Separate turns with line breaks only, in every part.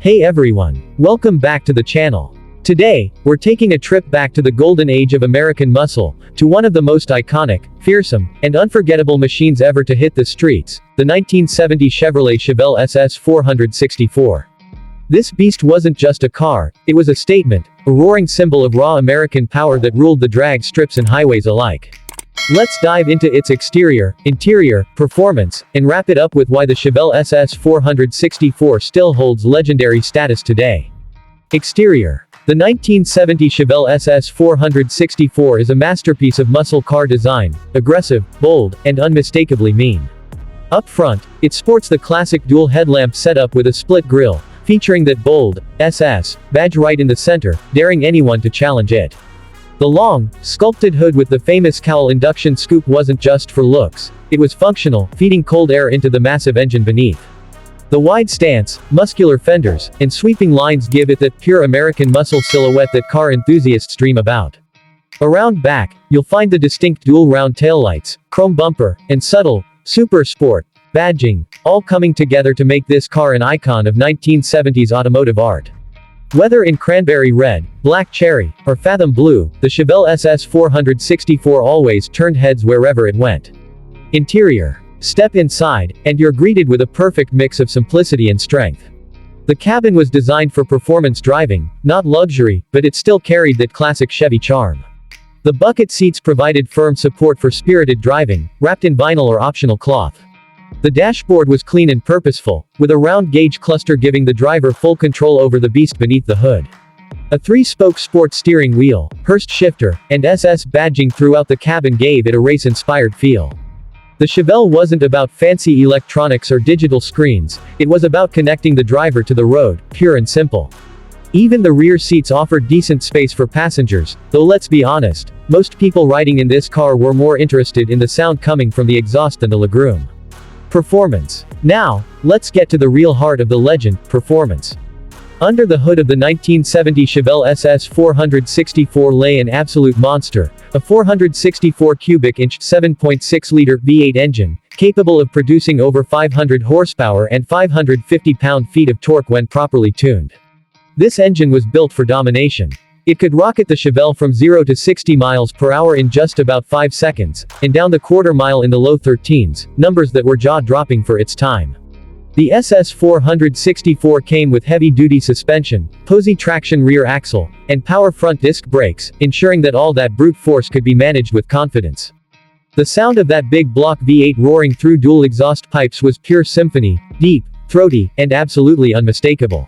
Hey everyone, welcome back to the channel. Today, we're taking a trip back to the golden age of American muscle, to one of the most iconic, fearsome, and unforgettable machines ever to hit the streets, the 1970 Chevrolet Chevelle SS 464. This beast wasn't just a car, it was a statement, a roaring symbol of raw American power that ruled the drag strips and highways alike. Let's dive into its exterior, interior, performance, and wrap it up with why the Chevelle SS 464 still holds legendary status today. Exterior. The 1970 Chevelle SS 464 is a masterpiece of muscle car design, aggressive, bold, and unmistakably mean. Up front, it sports the classic dual headlamp setup with a split grille, featuring that bold SS badge right in the center, daring anyone to challenge it. The long, sculpted hood with the famous cowl-induction scoop wasn't just for looks, it was functional, feeding cold air into the massive engine beneath. The wide stance, muscular fenders, and sweeping lines give it that pure American muscle silhouette that car enthusiasts dream about. Around back, you'll find the distinct dual round taillights, chrome bumper, and subtle, super sport badging, all coming together to make this car an icon of 1970s automotive art. Whether in cranberry red, black cherry, or fathom blue, the Chevelle SS 464 always turned heads wherever it went. Interior. Step inside, and you're greeted with a perfect mix of simplicity and strength. The cabin was designed for performance driving, not luxury, but it still carried that classic Chevy charm. The bucket seats provided firm support for spirited driving, wrapped in vinyl or optional cloth. The dashboard was clean and purposeful, with a round gauge cluster giving the driver full control over the beast beneath the hood. A 3-spoke sport steering wheel, Hurst shifter, and SS badging throughout the cabin gave it a race-inspired feel. The Chevelle wasn't about fancy electronics or digital screens, it was about connecting the driver to the road, pure and simple. Even the rear seats offered decent space for passengers, though let's be honest, most people riding in this car were more interested in the sound coming from the exhaust than the legroom. Performance. Now, let's get to the real heart of the legend, performance. Under the hood of the 1970 Chevelle SS 464 lay an absolute monster, a 464 cubic inch 7.6-liter V8 engine, capable of producing over 500 horsepower and 550 pound-feet of torque when properly tuned. This engine was built for domination. It could rocket the Chevelle from 0 to 60 miles per hour in just about 5 seconds, and down the quarter mile in the low 13s, numbers that were jaw-dropping for its time. The SS 464 came with heavy-duty suspension, posy traction rear axle, and power front disc brakes, ensuring that all that brute force could be managed with confidence. The sound of that big block V8 roaring through dual exhaust pipes was pure symphony, deep, throaty, and absolutely unmistakable.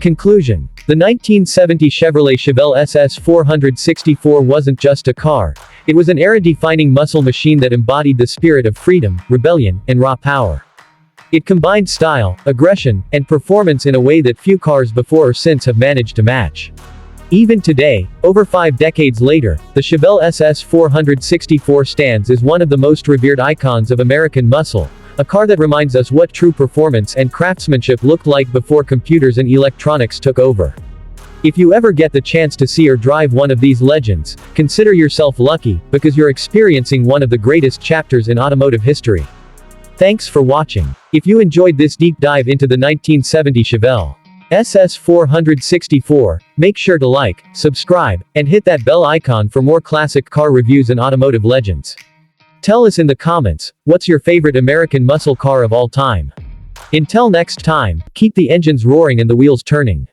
Conclusion. The 1970 Chevrolet Chevelle SS 464 wasn't just a car, it was an era-defining muscle machine that embodied the spirit of freedom, rebellion, and raw power. It combined style, aggression, and performance in a way that few cars before or since have managed to match. Even today, over 5 decades later, the Chevelle SS 464 stands as one of the most revered icons of American muscle, a car that reminds us what true performance and craftsmanship looked like before computers and electronics took over. If you ever get the chance to see or drive one of these legends, consider yourself lucky, because you're experiencing one of the greatest chapters in automotive history. Thanks for watching. If you enjoyed this deep dive into the 1970 Chevelle SS 464, make sure to like, subscribe, and hit that bell icon for more classic car reviews and automotive legends. Tell us in the comments, what's your favorite American muscle car of all time? Until next time, keep the engines roaring and the wheels turning.